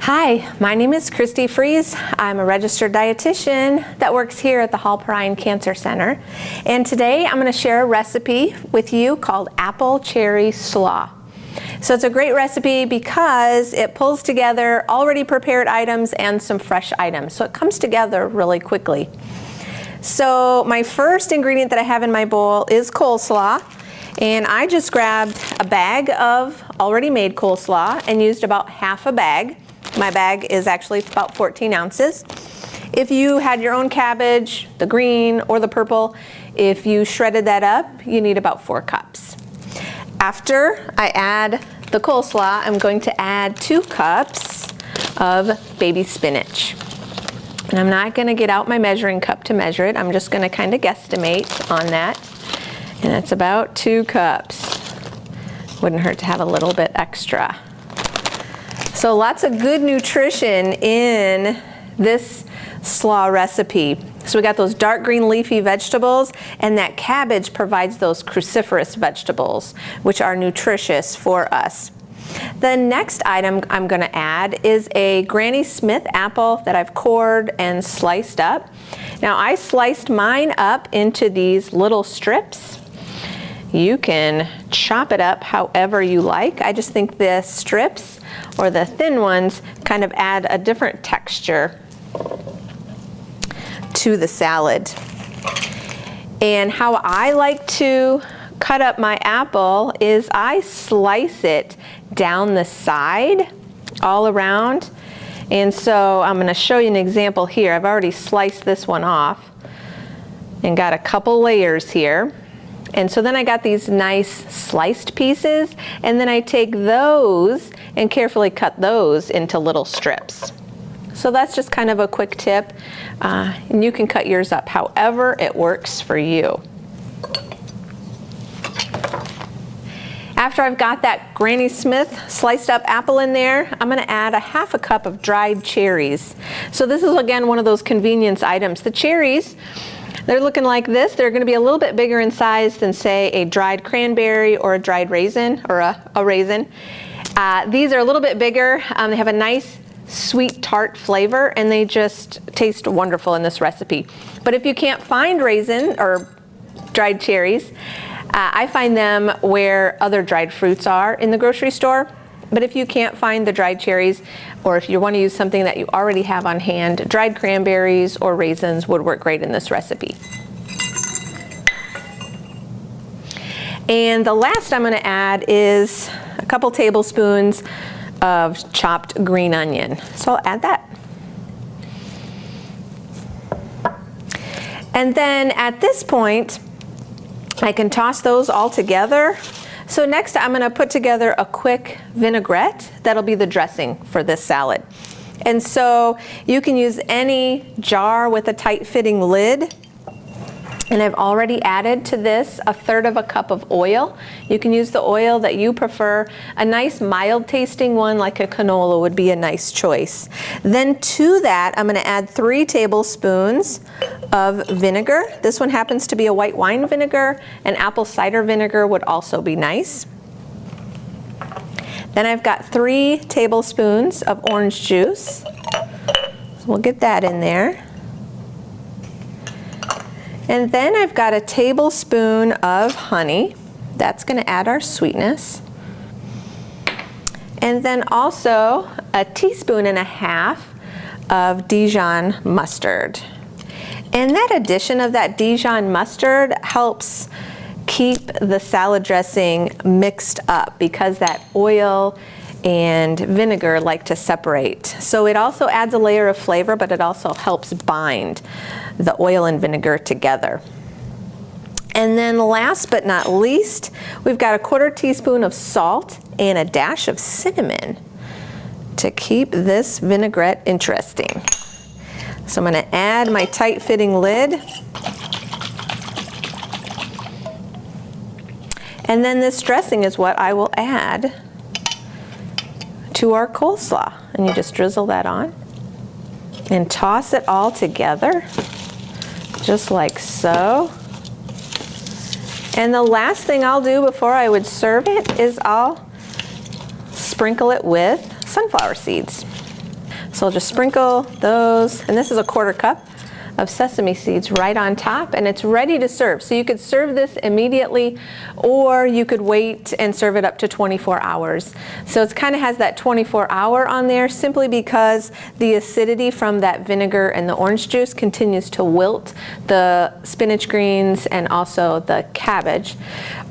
Hi, my name is Christy Fries. I'm a registered dietitian that works here at the Hall Perrine Cancer Center. And today I'm going to share a recipe with you called apple cherry slaw. So it's a great recipe because it pulls together already prepared items and some fresh items. So it comes together really quickly. So my first ingredient that I have in my bowl is coleslaw. And I just grabbed a bag of already made coleslaw and used about half a bag. My bag is actually about 14 ounces. If you had your own cabbage, the green or the purple, if you shredded that up, you need about 4 cups. After I add the coleslaw, I'm going to add 2 cups of baby spinach. And I'm not going to get out my measuring cup to measure it. I'm just going to kind of guesstimate on that. And it's about 2 cups. Wouldn't hurt to have a little bit extra. So lots of good nutrition in this slaw recipe. So we got those dark green leafy vegetables, and that cabbage provides those cruciferous vegetables, which are nutritious for us. The next item I'm going to add is a Granny Smith apple that I've cored and sliced up. Now I sliced mine up into these little strips. You can chop it up however you like. I just think the strips or the thin ones kind of add a different texture to the salad. And how I like to cut up my apple is I slice it down the side all around. And so I'm going to show you an example here. I've already sliced this one off and got a couple layers here. And so then I got these nice sliced pieces, and then I take those and carefully cut those into little strips. So that's just kind of a quick tip, and you can cut yours up however it works for you. After I've got that Granny Smith sliced up apple in there, I'm going to add a half a cup of dried cherries. So this is again one of those convenience items. The cherries, they're looking like this. They're going to be a little bit bigger in size than, say, a dried cranberry or a dried raisin or a raisin. These are a little bit bigger. They have a nice sweet tart flavor, and they just taste wonderful in this recipe. But if you can't find raisin or dried cherries, I find them where other dried fruits are in the grocery store. But if you can't find the dried cherries, or if you want to use something that you already have on hand, dried cranberries or raisins would work great in this recipe. And the last I'm going to add is a couple tablespoons of chopped green onion. So I'll add that. And then at this point, I can toss those all together. So next I'm going to put together a quick vinaigrette. That'll be the dressing for this salad. And so you can use any jar with a tight fitting lid. And I've already added to this 1/3 cup of oil. You can use the oil that you prefer. A nice mild tasting one like a canola would be a nice choice. Then to that I'm going to add 3 tablespoons of vinegar. This one happens to be a white wine vinegar, and apple cider vinegar would also be nice. Then I've got 3 tablespoons of orange juice. So we'll get that in there. And then I've got a tablespoon of honey. That's going to add our sweetness. And then also a teaspoon and a half of Dijon mustard. And that addition of that Dijon mustard helps keep the salad dressing mixed up because that oil and vinegar like to separate. So it also adds a layer of flavor, but it also helps bind the oil and vinegar together. And then last but not least, we've got a 1/4 teaspoon of salt and a dash of cinnamon to keep this vinaigrette interesting. So I'm going to add my tight fitting lid. And then this dressing is what I will add to our coleslaw. And you just drizzle that on and toss it all together, just like so. And the last thing I'll do before I would serve it is I'll sprinkle it with sunflower seeds. So I'll just sprinkle those, and this is a 1/4 cup of sesame seeds right on top, and it's ready to serve. So you could serve this immediately, or you could wait and serve it up to 24 hours. So it kind of has that 24-hour on there simply because the acidity from that vinegar and the orange juice continues to wilt the spinach greens and also the cabbage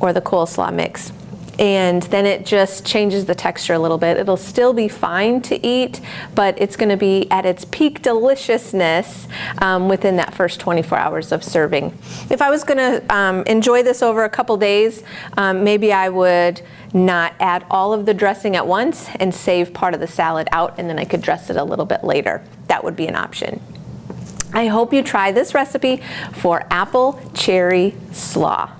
or the coleslaw mix. And then it just changes the texture a little bit. It'll still be fine to eat, but it's going to be at its peak deliciousness within that first 24 hours of serving. If I was going to enjoy this over a couple days, maybe I would not add all of the dressing at once and save part of the salad out, and then I could dress it a little bit later. That would be an option. I hope you try this recipe for apple cherry slaw.